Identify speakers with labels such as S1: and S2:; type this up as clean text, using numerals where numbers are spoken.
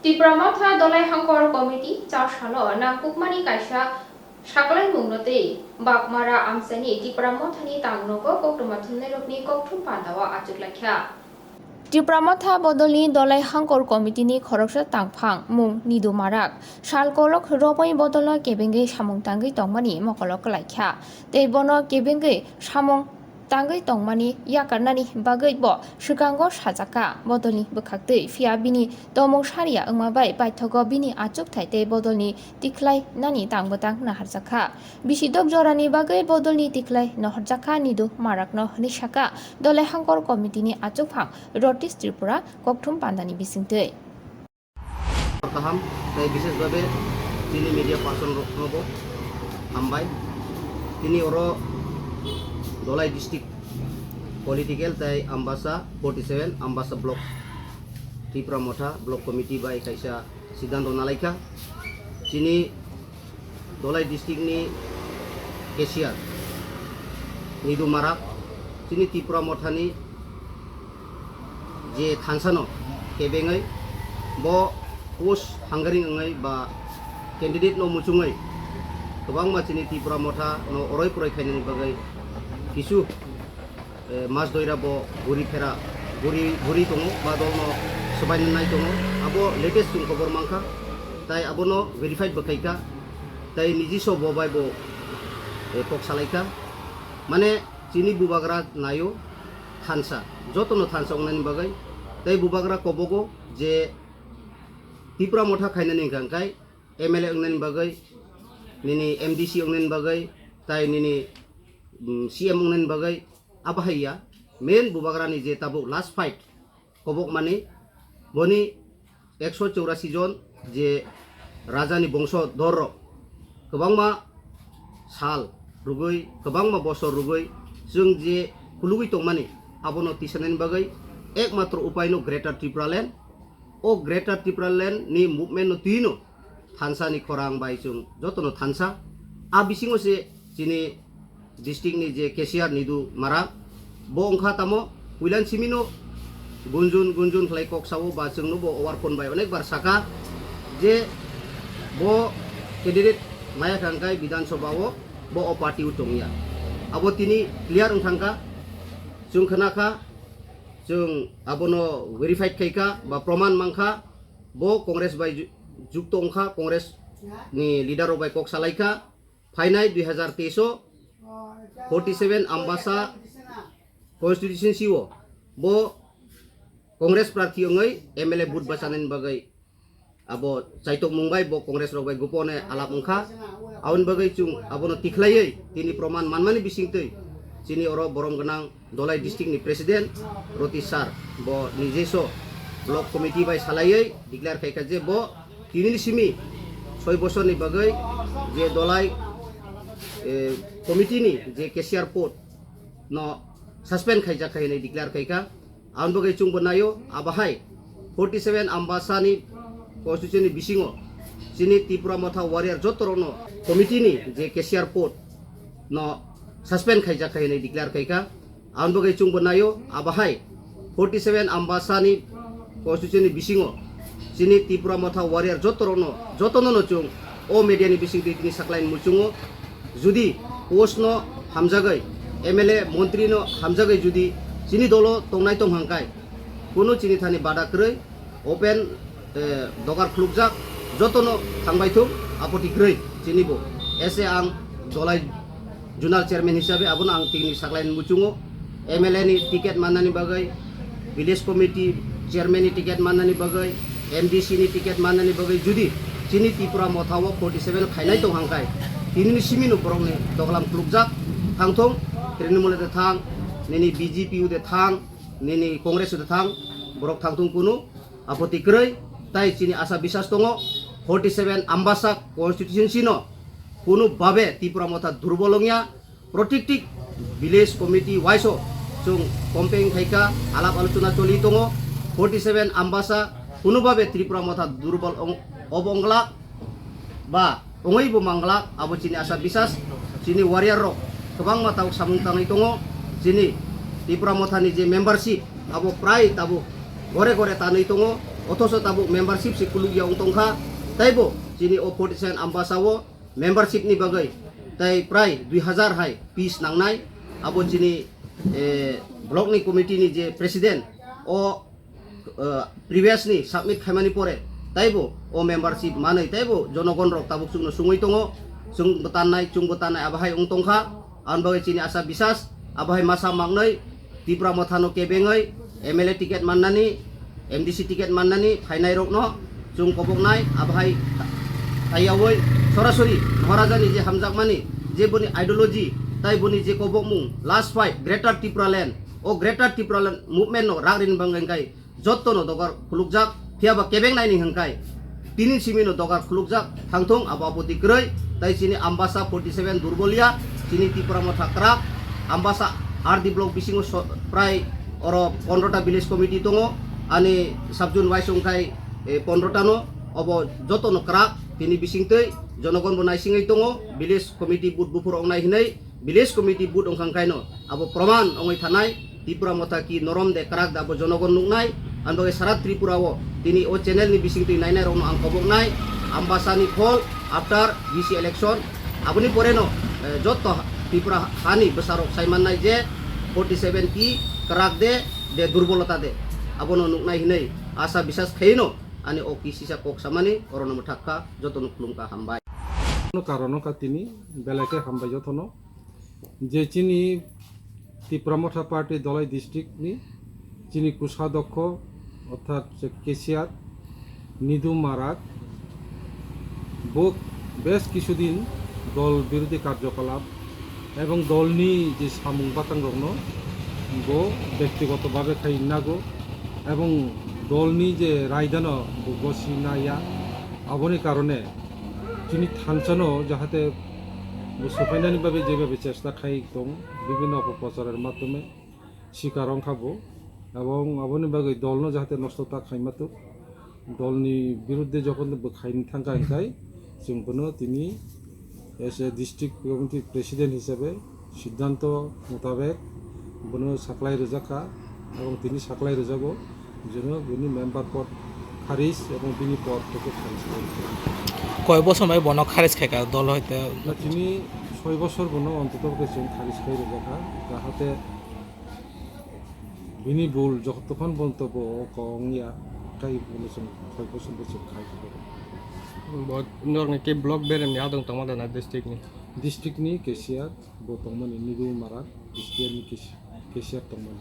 S1: Tipramotha dolai hangkor committee chashalo na kukmani kaisa saklai mungnote bakmara amsani Tipramothani tangnogo koktumathunne rokni kokthum pandawa achuklakha Tipramotha bodolni dolai hangkor committee ni khoroksa tangphang mung nidu marak salkolok robai bodola kebenge samung tangi tongmani mokolok laikha tei bono kebenge samung tangai tongmani yakarnani bagai bo sukango sajaka bodolni bukhaktei fiabini tomong saria angmabai baithogo bini achuk thaitei bodolni tiklai nani tangbotang naharjaka bisidok jorani bagai bodolni tiklai naharjaka nidu marakno nisaka dolai hangkor committee ni achukphang rotis tripura kokthum pandani bisingtei
S2: Paham, saya বিশেষভাবে তিনি media person রক্ষণব হামবাই তিনি ওর Dalai district political তাই Ambassa 47 Ambassa block Tipra Motha block committee বাই কাইসা সিদ্ধান্ত নালাইকা তিনি Dalai ডিস্ট্রিক্টনি cashier নিদু মারাক তিনি টিপ্রামথানি যে থানসানো কেবেঙै bo post hanggaring ngai ba candidate no muchungai tobang ma chini Tipramotha no oroi purai khainani bagai kisu mas doira bo guri phera guri tongo ba dolno sobai nai tongo abo latest chung khobor mangkha tai abono verified bakaika tai nijiso bo bai bo kok salaika mane chini bubagra nayo thansa jotono thansa ongnani bagai tai bubagra kobogo je Tipramotha khainani gangkai MLA ongnani bagai nini MDC ongnani bagai tai nini CM ongnani bagai abahaiya main bubagrani je tabuk last fight kobok mani boni 184 jon je rajani bongso dorro kobangma sal rugoi kobangma bosor rugoi jung je kulugui tongmani abono tisanani bagai ekmatro upay no Greater Tripura Land o Greater Tripura Land ni movement no tino thansa ni khorang bai chung jotono thansa a bisingo se chini district ni je Kesiar nidu mara bo ongkha tamo puilan simino gunjun khlai kok sawo ba chung no bo warpon bai onek bar saka je bo candidate maya kangkai Bidhan Sabha o bo o party utongya abo tini clear ongthangka chung khanaka जों abono verified kaika ba proman mangkha bo congress bai jukto ongkha congress ni leader bai kok salaika phainai 2023 47 ambasa constitution siwo bo congress prathi ongai MLA bud basanen bagai abo chaitok mumbai bo congress rok bai gopone alap ongkha aun bagai chung abono tikhlaiei tini proman manmani bisingtei chini oro borom ganang dolai district ni president Roti Sar bo nijeso block committee bai salaiei declare khaika je bo tini simi 6 bosor ni bagai je dolai committee ni je Kesiar port no suspend khaija khaine declare khaika aun bagai chung bonayo abahai 47 ambasa ni constitution ni bisingo chini Tipramotha warrior jotorono committee ni je Kesiar port no suspend khaija khaine declare khaika aun bagai chung bonayo abahai 47 ambasa ni constitution ni bisingo chini Tipramotha warrior jotono no chung o media ni bising tini saklain muchungo judi post no hamjagai MLA montri no hamjagai judi chini dolo tongnai tong hangkai kono chini thani bada krei open dogar khulukjak jotono thangbai thuk apoti krei chini bo ese ang dolai Junal chairman hisabe abono ang tingni saklain muchungo MLA ni tiket manani bagai village committee chairman ni tiket manani bagai MDC ni tiket manani bagai judi chini Tipramotha wo 47 khainai tong hangkai tini simino borong ni doglam klukjak thangthong trinamul de thang nini BJP de thang nini congress de thang borok thangthong kuno apoti krei tai chini asa bisas tongo 47 ambasa constitution sino কোনো ভাবে Tipramotha দুর্বলংয়া প্রত্যেকটি village committee ওয়াইসো जों কম্পেইন খাইকা আলাপ আলোচনা চলি দङ 47 আম্বাসা কোনো ভাবে Tipramotha দুর্বল অবংলা বা অঙैबो मांगला আবো চিনি আশা বিশ্বাস চিনি ওয়ারিয়ার রক गोबां माताव सामुं थांनाय दङ चिनि Tipramotha नि जे मेम्बारशिप आबो प्राय ताबो घरे घरे तानै दङ Otoso tabuk membership si kuluk ya tongkha taibo sini o 47 ambasawo membership ni bagai tai prai 2000 hai piece nangnai abo sini blok ni committee ni je president o previous ni submit khaimani pore taibo o membership manai taibo jonogon rok tabuk sungno sungoi tongo sung betanai chung betanai abahai tongkha an bagai sini asa bisas abahai masa magnai Tipra Mothano kebengai MLA tiket mannani MDC tiket mannani phainai rokno chung koboknai abahai tayawoi sorasori Maharajani je hamjakmani je boni ideology tai boni je kobokmung last fight Greater Tripura Land o Greater Tripura Land movement no ragrin bangengkai jotto no dogar khulugjak phiaba kebengnai ni hangkai tinin simino dogar khulugjak thangthong abapoti kroi tai sini ambasa 47 durbolia sini Tripura Motha krak ambasa RD block bisingo prai oro 15ta village committee tongo ani subjun wise ongkai 15ta no obo joto no krak tini bisingtei jonogon bonai singai tongo village committee bud bufur ongnai hinai village committee bud ongkangkai no abo proman ongai thanai Tripura Motha ki norom de krak da abo jonogon nuknai anbagai sarat Tripura wo tini o channel ni bisingtei nainai rokno angkoboknai ambasani poll after BC election aboni pore no joto Tripura hani besarok saimannai je 47 ki kerak de durbolata de abono nuknai hinai asa bisas khaino ani o kisisa kok samani orono muthakka joto nuklumka hambai
S3: কারণ তিনি বেলাকে হামবাই যতন যে চিনি ত্রিপুরা মথা party Dalai district নি চিনি কোষাধ্যক্ষ অর্থাৎ cashier নিদু মারাক বেশ কিছুদিন দল বিরোধী কার্যকলাপ এবং দলনি যে সামুং বাতাঙ্গন গো ব্যক্তিগতভাবে খাইনাগো এবং দলনি যে রায়দান বসিনায়া আবনি কারণে যিনি থানসানো যাহাতে সফাইনানি ভাবে যেভাবে চেষ্টা খাই দং বিভিন্ন অপপ্রচারের মাধ্যমে শিকার খাবো এবং আবনি বাগে দলনো যাহাতে নষ্টতা খাইমাতো দলনি বিরুদ্ধে যখন খাইনি থাকা হইকাই जोंबोनो তিনি S a district committee president হিসেবে সিদ্ধান্ত মোতাবেক বনো সাকলাই রোজাকা এবং তিনি সাকলাই রোজাবো যেন বিনি মেম্বার পদ খারিজ এবং বিনি পদ থেকে খারিজ করে
S4: কয় বছর মানে বন খারিজ খাইকা দল হইতে
S3: তিনি 6 বছর বনো অন্তত কিছু খারিজ খাই রোজাকা যাহাতে বিনি ভুল যতক্ষণ বন্তব্য কংয়া কাই বলে 6 বছর বছর খাই করে
S5: Nor ni ke blok berem ni adong tong madana
S3: district ni Kesiat botongman ini Nidu Marak district ni Kesiat tongman